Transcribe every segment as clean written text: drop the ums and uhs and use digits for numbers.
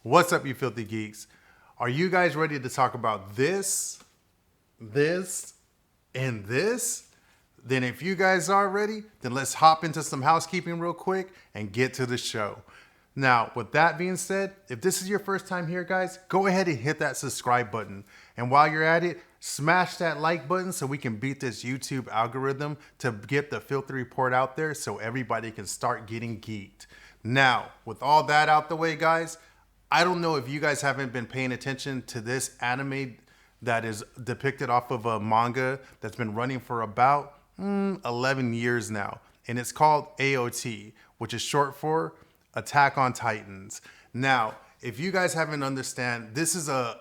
What's up, you filthy geeks? Are you guys ready to talk about this, and this? Then if you guys are ready, then let's hop into some housekeeping real quick and get to the show. Now, with that being said, if this is your first time here, guys, go ahead and hit that subscribe button. And while you're at it, smash that like button so we can beat this YouTube algorithm to get the filthy report out there so everybody can start getting geeked. Now, with all that out the way, guys, I don't know if you guys haven't been paying attention to this anime that is depicted off of a manga that's been running for about 11 years now. And it's called AOT, which is short for Attack on Titans. Now, if you guys haven't understand, this is a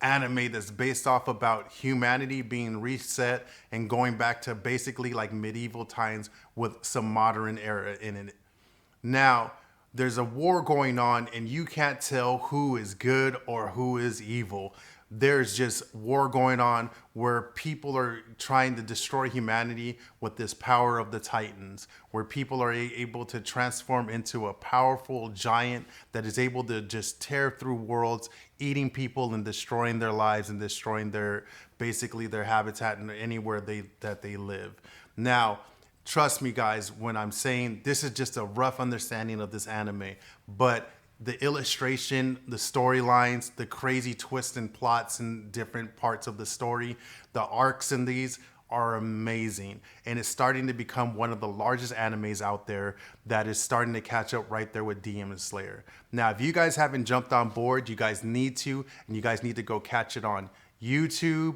anime that's based off about humanity being reset and going back to basically like medieval times with some modern era in it. Now, there's a war going on and you can't tell who is good or who is evil. There's just war going on where people are trying to destroy humanity with this power of the Titans, where people are able to transform into a powerful giant that is able to just tear through worlds, eating people and destroying their lives and destroying their basically their habitat and anywhere that they live. Now, trust me, guys, when I'm saying this is just a rough understanding of this anime, but the illustration, the storylines, the crazy twists and plots in different parts of the story, the arcs in these are amazing. And it's starting to become one of the largest animes out there that is starting to catch up right there with Demon Slayer. Now, if you guys haven't jumped on board, you guys need to, and you guys need to go catch it on YouTube,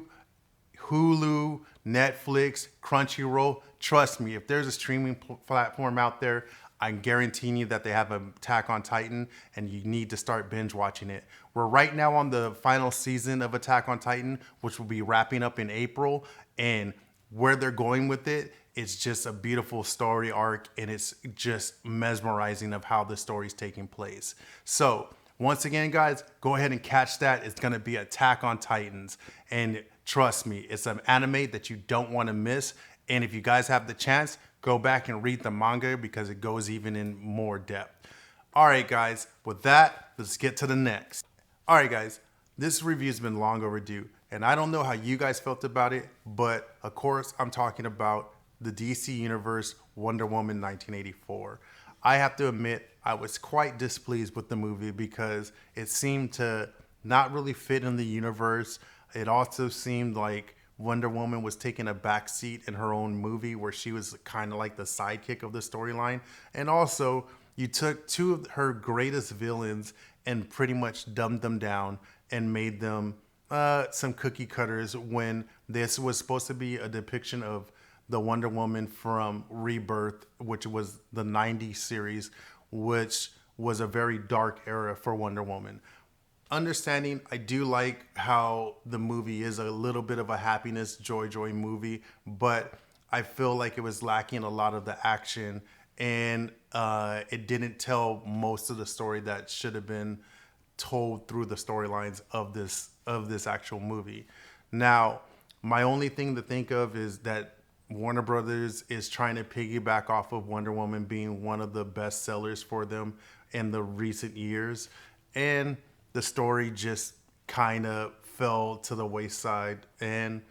Hulu, Netflix, Crunchyroll. Trust me, if there's a streaming platform out there, I'm guaranteeing you that they have an Attack on Titan and you need to start binge watching it. We're right now on the final season of Attack on Titan, which will be wrapping up in April. And where they're going with it, it's just a beautiful story arc and it's just mesmerizing of how the story's taking place. So once again, guys, go ahead and catch that. It's going to be Attack on Titans. And trust me, it's an anime that you don't want to miss. And if you guys have the chance, go back and read the manga because it goes even in more depth. All right, guys, with that, let's get to the next. All right, guys, this review's been long overdue. And I don't know how you guys felt about it, but of course, I'm talking about the DC Universe Wonder Woman 1984. I have to admit, I was quite displeased with the movie because it seemed to not really fit in the universe. It also seemed like Wonder Woman was taking a backseat in her own movie where she was kind of like the sidekick of the storyline. And also, you took two of her greatest villains and pretty much dumbed them down and made them some cookie cutters when this was supposed to be a depiction of the Wonder Woman from Rebirth, which was the 90s series, which was a very dark era for Wonder Woman. Understanding, I do like how the movie is a little bit of a happiness, joy movie, but I feel like it was lacking a lot of the action and it didn't tell most of the story that should have been told through the storylines of this actual movie. Now, my only thing to think of is that Warner Brothers is trying to piggyback off of Wonder Woman being one of the best sellers for them in the recent years. And the story just kind of fell to the wayside and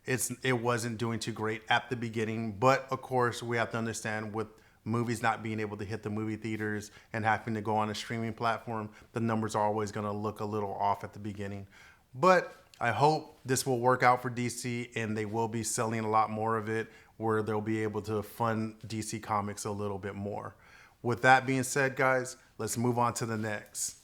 it wasn't doing too great at the beginning. But of course, we have to understand with movies not being able to hit the movie theaters and having to go on a streaming platform, the numbers are always going to look a little off at the beginning. But I hope this will work out for DC and they will be selling a lot more of it where they'll be able to fund DC Comics a little bit more. With that being said, guys, let's move on to the next.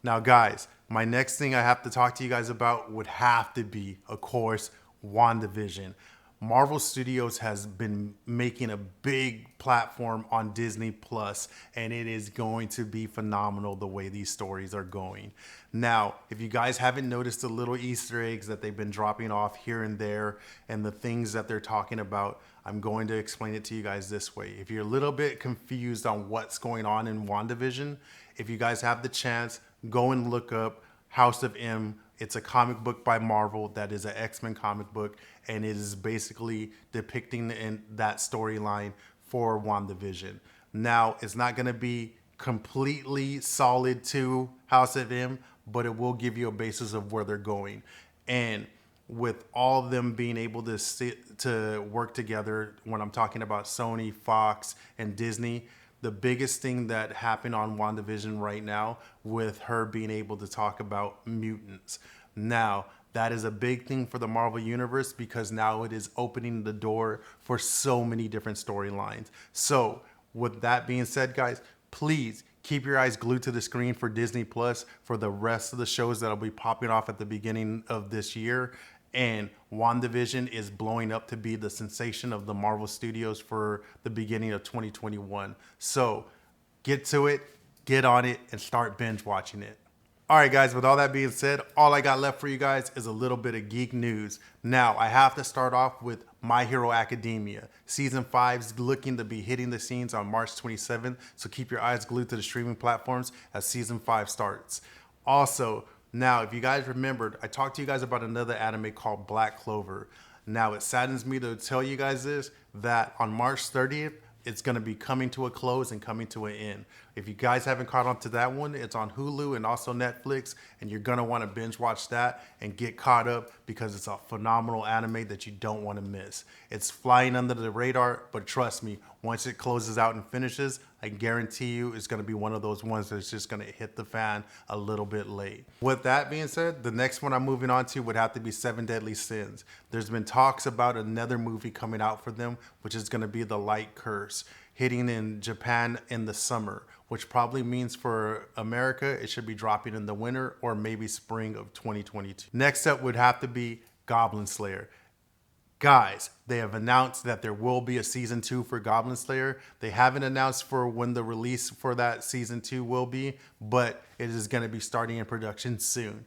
Now, guys, my next thing I have to talk to you guys about would have to be, of course, Wandavision. Marvel Studios has been making a big platform on Disney Plus, and it is going to be phenomenal the way these stories are going. Now, if you guys haven't noticed the little Easter eggs that they've been dropping off here and there and the things that they're talking about, I'm going to explain it to you guys this way. If you're a little bit confused on what's going on in WandaVision, if you guys have the chance, go and look up House of M. It's a comic book by Marvel that is an X-Men comic book, and it is basically depicting that storyline for WandaVision. Now, it's not going to be completely solid to House of M, but it will give you a basis of where they're going. And with all of them being able to work together, when I'm talking about Sony, Fox, and Disney, the biggest thing that happened on WandaVision right now with her being able to talk about mutants. Now, that is a big thing for the Marvel Universe because now it is opening the door for so many different storylines. So, with that being said, guys, please keep your eyes glued to the screen for Disney Plus for the rest of the shows that'll be popping off at the beginning of this year. And WandaVision is blowing up to be the sensation of the Marvel Studios for the beginning of 2021. So get to it, get on it, and start binge watching it. All right, guys, with all that being said, all I got left for you guys is a little bit of geek news. Now, I have to start off with My Hero Academia. Season 5 is looking to be hitting the scenes on March 27th, so keep your eyes glued to the streaming platforms as Season 5 starts. Also, now, if you guys remembered, I talked to you guys about another anime called Black Clover. Now, it saddens me to tell you guys this, that on March 30th, it's going to be coming to a close and coming to an end. If you guys haven't caught on to that one, it's on Hulu and also Netflix, and you're going to want to binge watch that and get caught up because it's a phenomenal anime that you don't want to miss. It's flying under the radar, but trust me, once it closes out and finishes, I guarantee you it's going to be one of those ones that's just going to hit the fan a little bit late. With that being said, the next one I'm moving on to would have to be Seven Deadly Sins. There's been talks about another movie coming out for them, which is going to be The Light Curse, hitting in Japan in the summer, which probably means for America, it should be dropping in the winter or maybe spring of 2022. Next up would have to be Goblin Slayer. Guys, they have announced that there will be a season 2 for Goblin Slayer. They haven't announced for when the release for that season 2 will be, but it is going to be starting in production soon.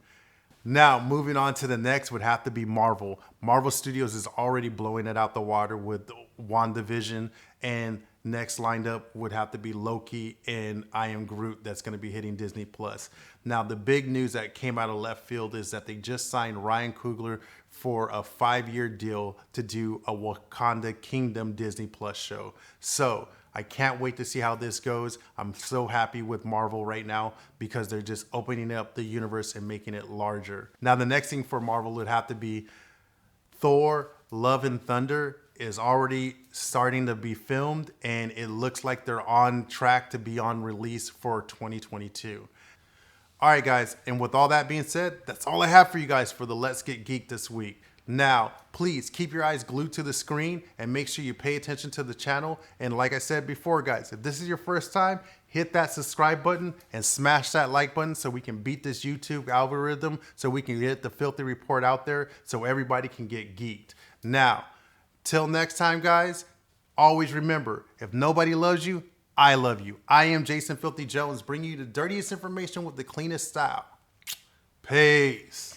Now, moving on to the next would have to be Marvel. Marvel Studios is already blowing it out the water with WandaVision, and next lined up would have to be Loki and I Am Groot that's going to be hitting Disney Plus. Now, the big news that came out of left field is that they just signed Ryan Coogler for a 5-year deal to do a Wakanda Kingdom Disney Plus show. So I can't wait to see how this goes. I'm so happy with Marvel right now because they're just opening up the universe and making it larger. Now, the next thing for Marvel would have to be Thor, Love and Thunder is already starting to be filmed, and it looks like they're on track to be on release for 2022. All right, guys, and with all that being said, that's all I have for you guys for the Let's Get Geek this week. Now, please keep your eyes glued to the screen and make sure you pay attention to the channel. And like I said before, guys, if this is your first time, hit that subscribe button and smash that like button so we can beat this YouTube algorithm, so we can get the filthy report out there so everybody can get geeked. Now, till next time, guys, always remember, if nobody loves you, I love you. I am Jason Filthy Jones, bringing you the dirtiest information with the cleanest style. Peace.